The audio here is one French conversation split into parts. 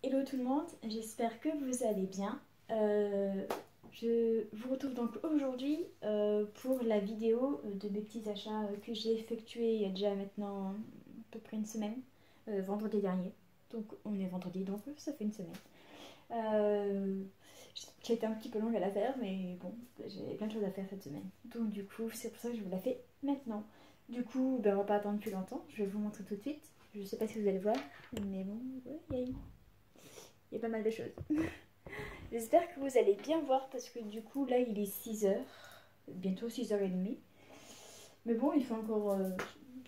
Hello tout le monde, j'espère que vous allez bien. Je vous retrouve donc aujourd'hui pour la vidéo de mes petits achats que j'ai effectués il y a déjà maintenant à peu près une semaine, vendredi dernier. Donc on est vendredi, donc ça fait une semaine. J'ai été un petit peu longue à la faire, mais bon, j'ai plein de choses à faire cette semaine. Donc du coup, c'est pour ça que je vous la fais maintenant. Du coup, ben, on va pas attendre plus longtemps, je vais vous montrer tout de suite. Je sais pas si vous allez voir, mais bon, ouais, il y a pas mal de choses. J'espère que vous allez bien voir parce que du coup là il est 6h, bientôt 6h30. Mais bon, il fait encore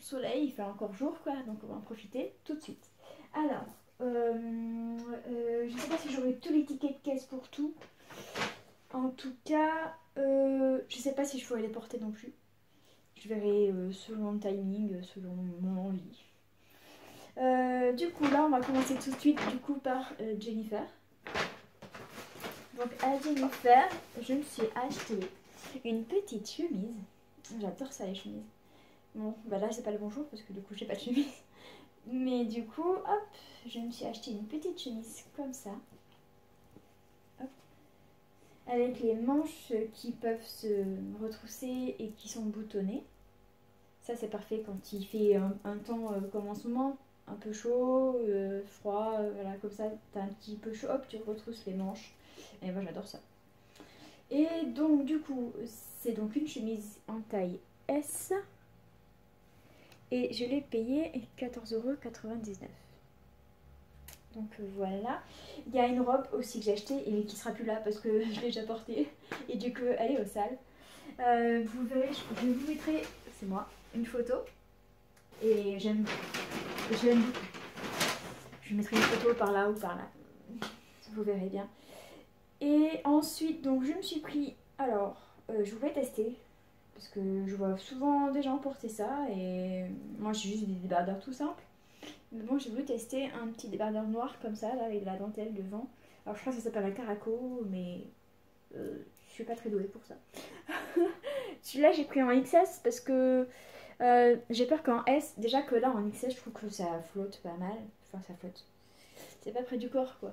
soleil, il fait encore jour quoi, donc on va en profiter tout de suite. Alors, je sais pas si j'aurai tous les tickets de caisse pour tout. En tout cas, je sais pas si je pourrai les porter non plus. Je verrai selon le timing, selon mon envie. Du coup là on va commencer tout de suite du coup par Jennifer. Donc à Jennifer, je me suis acheté une petite chemise. J'adore ça les chemises. Bon, bah là c'est pas le bon jour parce que du coup j'ai pas de chemise. Mais du coup, hop, je me suis acheté une petite chemise comme ça. Hop. Avec les manches qui peuvent se retrousser et qui sont boutonnées. Ça c'est parfait quand il fait un temps comme en ce moment, un peu chaud, froid, voilà comme ça, t'as un petit peu chaud, hop, tu retrousses les manches. Et moi j'adore ça. Et donc du coup, c'est donc une chemise en taille S. Et je l'ai payée 14,99 €. Donc voilà. Il y a une robe aussi que j'ai achetée et qui sera plus là parce que je l'ai déjà portée. Et du coup, elle est au sale. Vous verrez, je vous mettrai, c'est moi, une photo. Et j'aime beaucoup. Je mettrai une photo par là ou par là. Vous verrez bien. Et ensuite, donc je me suis pris... Alors, je voulais tester. Parce que je vois souvent des gens porter ça. Et moi, j'ai juste des débardeurs tout simples. Mais bon, j'ai voulu tester un petit débardeur noir comme ça, là, avec de la dentelle devant. Alors, je crois que ça s'appelle un caraco, mais je suis pas très douée pour ça. Celui-là, j'ai pris en XS parce que j'ai peur qu'en S, déjà que là, en XS, je trouve que ça flotte pas mal. Enfin, ça flotte. C'est pas près du corps, quoi.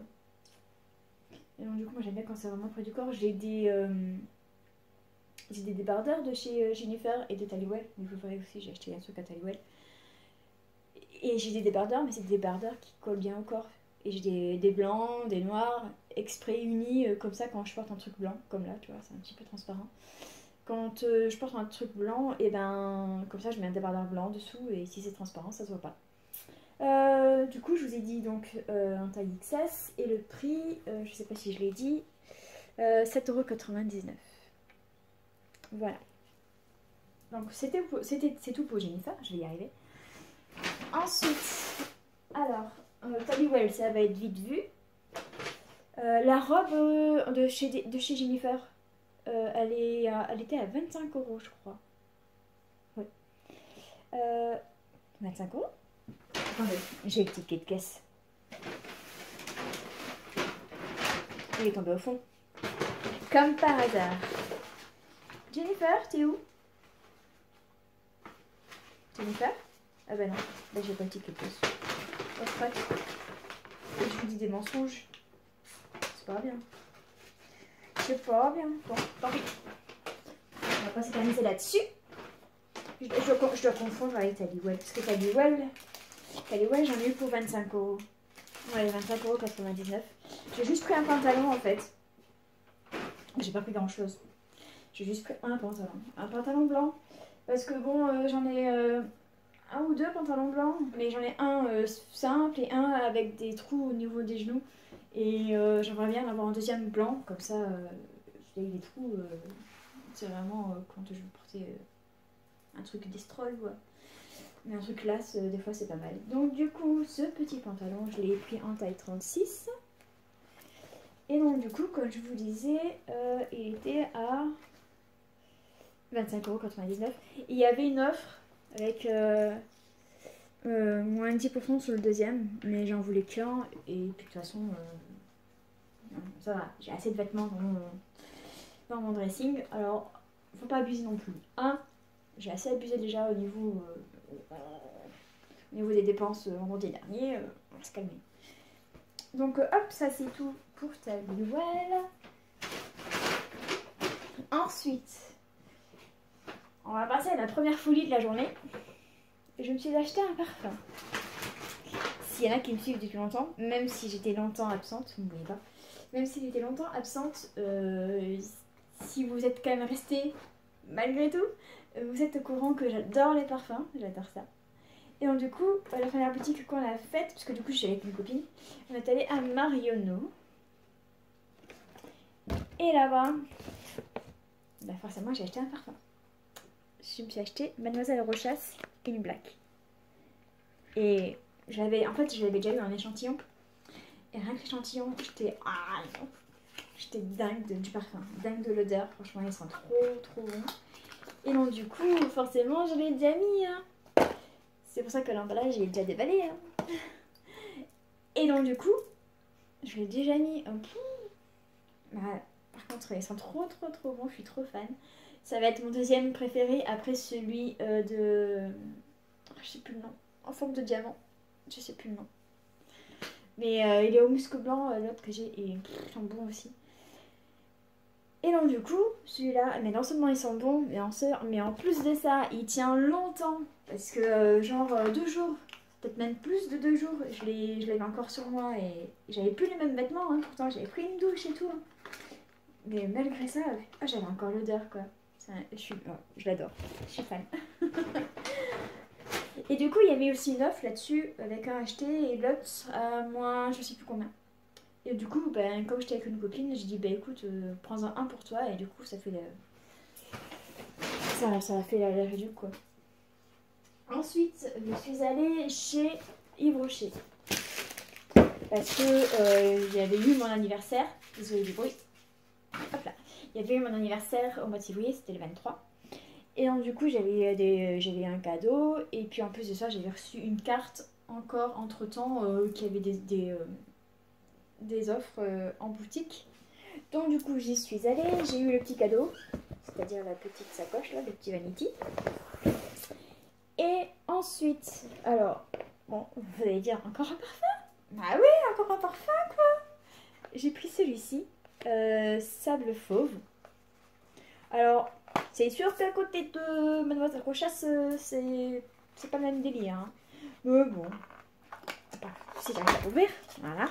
Et donc, du coup, moi, j'aime bien quand c'est vraiment près du corps. J'ai des débardeurs de chez Jennifer et de Tallywell. Mais vous verrez aussi, j'ai acheté un truc à Tallywell. Et j'ai des débardeurs, mais c'est des débardeurs qui collent bien au corps. Et j'ai des blancs, des noirs, exprès unis, comme ça quand je porte un truc blanc, comme là, tu vois, c'est un petit peu transparent. Quand je porte un truc blanc, et ben comme ça je mets un débardeur blanc dessous, et si c'est transparent, ça se voit pas. Du coup, je vous ai dit donc un taille XS, et le prix, je sais pas si je l'ai dit, 7,99 €. Voilà. Donc c'est tout pour Jennifer, je vais y arriver. Ensuite, alors, Tallywell, ça va être vite vu. La robe de chez Jennifer, elle était à 25 €, je crois. Ouais. 25 €. Attendez, j'ai le ticket de caisse. Il est tombé au fond. Comme par hasard. Jennifer, t'es où? Jennifer? Ah bah non, là j'ai pas le ticket de caisse. Oh, fuck. Et je vous dis des mensonges. C'est pas bien. C'est pas bien. Bon, tant pis. On va pas s'éterniser là-dessus. Je dois confondre avec Tallywell. Parce que Tallywell, j'en ai eu pour 25 €. Ouais, 25,99 €. J'ai juste pris un pantalon en fait. J'ai pas pris grand chose. J'ai juste pris un pantalon. Un pantalon blanc. Parce que bon, j'en ai un ou deux pantalons blancs. Mais j'en ai un simple et un avec des trous au niveau des genoux. Et j'aimerais bien en avoir un deuxième blanc. Comme ça, avec des trous, c'est vraiment quand je veux porter un truc destroy quoi. Mais un truc classe, des fois c'est pas mal. Donc du coup, ce petit pantalon, je l'ai pris en taille 36. Et donc du coup, comme je vous disais, il était à 25,99 €. Il y avait une offre avec moins 10% sur le deuxième, mais j'en voulais qu'un. Et puis de toute façon, ça va, j'ai assez de vêtements dans mon dressing. Alors, faut pas abuser non plus. J'ai assez abusé déjà au niveau des dépenses vendredi dernier. On va se calmer. Donc hop, ça c'est tout pour ta Noël. Ensuite, on va passer à la première folie de la journée. Je me suis acheté un parfum. S'il y en a qui me suivent depuis longtemps, même si j'étais longtemps absente, vous ne voyez pas, même si j'étais longtemps absente, si vous êtes quand même resté malgré tout, vous êtes au courant que j'adore les parfums, j'adore ça. Et donc du coup, la première boutique qu'on a faite, parce que du coup je suis avec une copine, on est allé à Marionneau. Et là-bas, bah forcément j'ai acheté un parfum. Je me suis acheté Mademoiselle Rochas in Black. Et en fait je l'avais déjà eu en échantillon. Et rien que l'échantillon, j'étais dingue du parfum, dingue de l'odeur. Franchement, ils sont trop bons. Et donc du coup, forcément, je l'ai déjà mis. Hein. C'est pour ça que l'emballage est déjà déballé. Hein. Et donc du coup, je l'ai déjà mis. Bah, par contre, ils sont trop bons. Je suis trop fan. Ça va être mon deuxième préféré après celui de... Je sais plus le nom. En forme de diamant. Je sais plus le nom. Mais il est au musc blanc, l'autre que j'ai, et ils sont bons aussi. Et donc du coup, celui-là, mais non seulement ils sont bons, mais en plus de ça, il tient longtemps. Parce que genre 2 jours, peut-être même plus de 2 jours, je l'avais encore sur moi et j'avais plus les mêmes vêtements, hein, pourtant j'avais pris une douche et tout. Hein. Mais malgré ça, j'avais encore l'odeur quoi. Je l'adore, je suis fan. Et du coup, il y avait aussi une offre là-dessus avec un acheté et l'autre à moins je sais plus combien. Et du coup, ben, comme j'étais avec une copine, j'ai dit bah écoute, prends-en un pour toi et du coup ça fait ça a fait la réduction quoi. Ensuite, je suis allée chez Yves Rocher parce que il y avait eu mon anniversaire. Désolée du bruit. Hop là. Il y avait eu mon anniversaire au mois de février, c'était le 23. Et donc du coup j'avais un cadeau et puis en plus de ça j'avais reçu une carte encore entre temps qui avait des offres en boutique. Donc du coup j'y suis allée, j'ai eu le petit cadeau, c'est-à-dire la petite sacoche là, le petit vanity. Et ensuite, alors, bon, vous allez dire encore un parfum? Bah oui, encore un parfum quoi. J'ai pris celui-ci, Sable Fauve. Alors, c'est sûr qu'à côté de Mademoiselle Rochas, c'est pas le même délire. Hein. Mais bon, si j'arrive à ouvrir, voilà.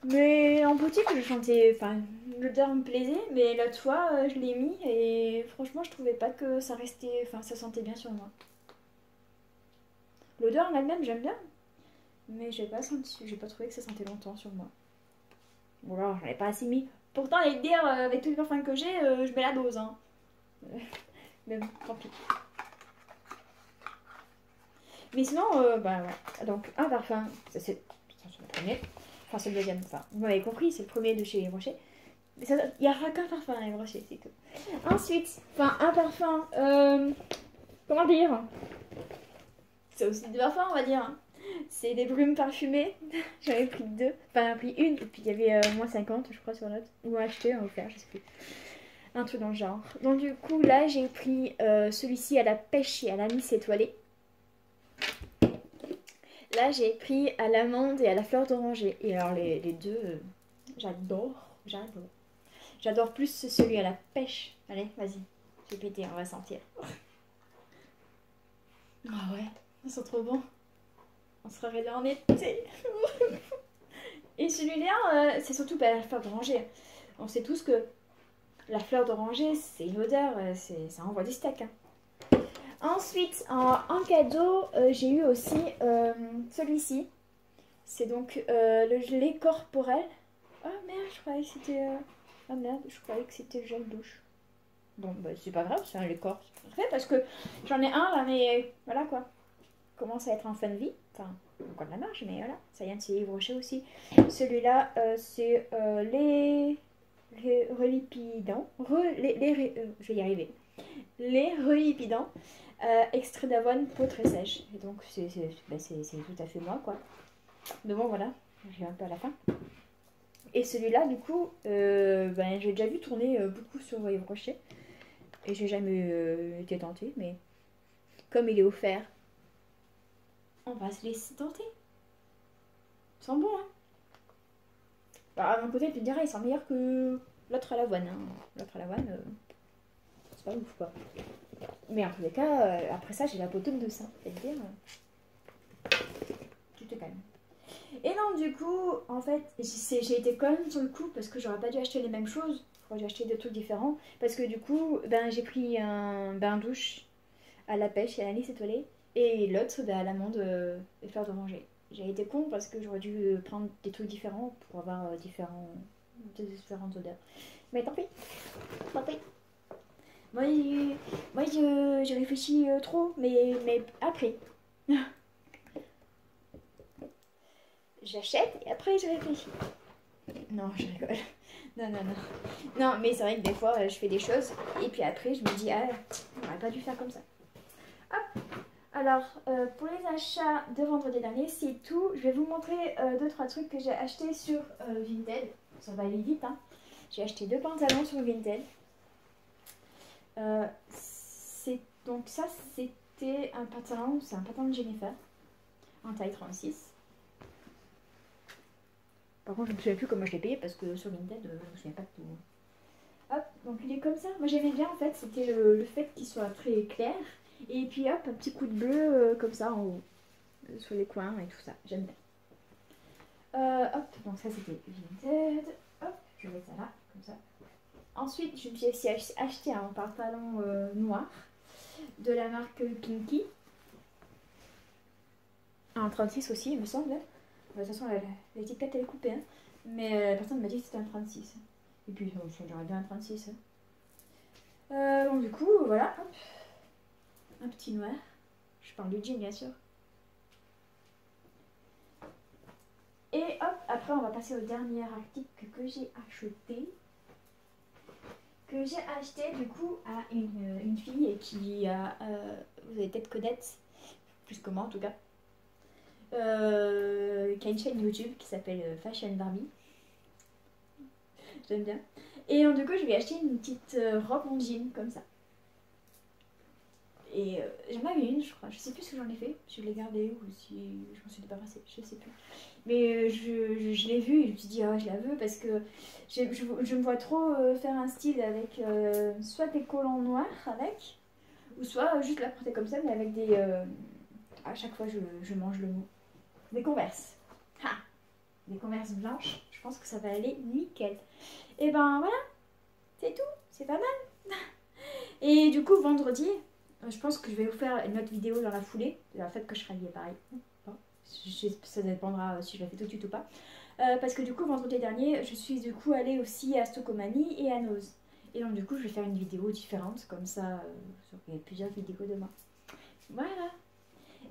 Mais en boutique, je chantais, enfin, l'odeur me plaisait, mais l'autre fois, je l'ai mis et franchement, je trouvais pas que ça restait, enfin, ça sentait bien sur moi. L'odeur en elle-même, j'aime bien, mais j'ai pas trouvé que ça sentait longtemps sur moi. Bon, alors, j'en ai pas assez mis. Pourtant, les dire, avec tous les parfums que j'ai, je mets la dose, hein. Mais bon, tant pis. Mais sinon, bah ouais. Donc, un parfum, ça c'est le premier. Enfin, c'est le deuxième. Enfin, vous m'avez compris, c'est le premier de chez Yves Rocher. Mais il n'y aura qu'un parfum à Yves Rocher, c'est tout. Ensuite, enfin, un parfum, comment dire? C'est aussi des parfums, on va dire. C'est des brumes parfumées. J'en ai pris 2. Enfin, j'en ai pris une, et puis il y avait moins 50, je crois, sur l'autre. Ou acheté, en offert, je sais plus. Un truc dans le genre. Donc, du coup, là, j'ai pris celui-ci à la pêche et à l'anis étoilé. Là, j'ai pris à l'amande et à la fleur d'oranger. Et alors, les deux, j'adore. J'adore plus celui à la pêche. Allez, vas-y. Je vais péter, on va sentir. Ah ouais, ils sont trop bons. On se réveille en été. Et celui-là, c'est surtout la fleur d'oranger. On sait tous que la fleur d'oranger, c'est une odeur, ça envoie des steaks. Hein. Ensuite, en cadeau, j'ai eu aussi celui-ci. C'est donc le gelé corporel. Oh merde, je croyais que c'était... Ah merde, je croyais que c'était le gel douche. Bon, bah c'est pas grave, c'est un lait corps. C'est parfait parce que j'en ai un là, mais voilà quoi. Commence à être en fin de vie. Enfin, encore de la marge, mais voilà. Ça vient de chez Yves Rocher aussi. Celui-là, c'est les relipidants. Je vais y arriver. Les relipidants. Extrait d'avoine, peau très sèche. Et donc, c'est tout à fait moi, quoi. Mais bon, voilà. J'arrive un peu à la fin. Et celui-là, du coup, j'ai déjà vu tourner beaucoup sur Yves Rocher. Et j'ai jamais été tentée, mais comme il est offert, on va se laisser tenter. Ils sont bons, hein. Alors, à mon côté, tu me diras, ils sont meilleurs que l'autre à l'avoine. Hein. L'autre à l'avoine, c'est pas ouf quoi. Mais en tous les cas, après ça, j'ai la potum de ça. C'est-à-dire, tu te calmes. Et non, du coup, en fait, j'ai été conne sur le coup parce que j'aurais pas dû acheter les mêmes choses. J'ai acheté des trucs différents. Parce que du coup, ben, j'ai pris un bain douche à la pêche et à l'anis étoilée. Et l'autre, ben, à l'amande et fleur d'oranger. J'ai été con parce que j'aurais dû prendre des trucs différents pour avoir différentes odeurs. Mais tant pis, tant pis. Moi, j'ai réfléchi trop, mais après. J'achète et après je réfléchis. Non, je rigole. Non, non, non. Non, mais c'est vrai que des fois, je fais des choses et puis après, je me dis, ah, on n'aurait pas dû faire comme ça. Hop. Alors, pour les achats de vendredi dernier, c'est tout. Je vais vous montrer 2-3 trucs que j'ai achetés sur Vinted. Ça va aller vite, hein. J'ai acheté 2 pantalons sur Vinted. Donc ça, c'était un pantalon, c'est un pantalon de Jennifer, en taille 36. Par contre, je ne me souviens plus comment je l'ai payé parce que sur Vinted, je ne me souviens pas de tout. Hop, donc il est comme ça. Moi j'aimais bien en fait, c'était le fait qu'il soit très clair. Et puis hop, un petit coup de bleu comme ça en haut, sur les coins et tout ça. J'aime bien. Hop, donc ça c'était Vinted. Hop, je vais mettre ça là, comme ça. Ensuite, je me suis aussi acheté un pantalon noir de la marque Kinky. Un 36 aussi, il me semble. De toute façon, l'étiquette elle est coupée. Hein. Mais la personne m'a dit que c'était un 36. Et puis, j'aurais bien un 36. Donc, du coup, voilà. Hop. Un petit noir. Je parle du jean, bien sûr. Et hop, après, on va passer au dernier article que j'ai acheté. Que j'ai acheté, du coup, à une fille qui a... vous allez peut-être connaître, plus que moi en tout cas. Qui a une chaîne YouTube qui s'appelle Fashion Barbie. J'aime bien. Et donc, du coup, je lui ai acheté une petite robe en jean comme ça. Et j'en avais une, je crois. Je sais plus ce que j'en ai fait. Si je l'ai gardée ou si je m'en suis débarrassée. Je sais plus. Mais je l'ai vue et je me suis dit, ah, je la veux parce que je me vois trop faire un style avec soit des collants noirs avec, ou soit juste la porter comme ça, mais avec des. À chaque fois, je mange le mot. Des Converse. Ha! Des Converse blanches. Je pense que ça va aller nickel. Et ben voilà, c'est tout. C'est pas mal. Et du coup, vendredi, je pense que je vais vous faire une autre vidéo dans la foulée. En fait, que je serai habillée pareil. Bon, ça dépendra si je la fais tout de suite ou pas. Parce que du coup, vendredi dernier, je suis du coup allée aussi à Stocomanie et à Nose. Et donc du coup, je vais faire une vidéo différente. Comme ça, il y a plusieurs vidéos de moi. Voilà.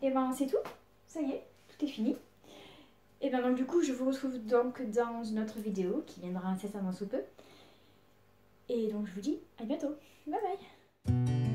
Et ben c'est tout. Ça y est, tout est fini. Et bien donc du coup je vous retrouve donc dans une autre vidéo qui viendra incessamment sous peu. Et donc je vous dis à bientôt. Bye bye.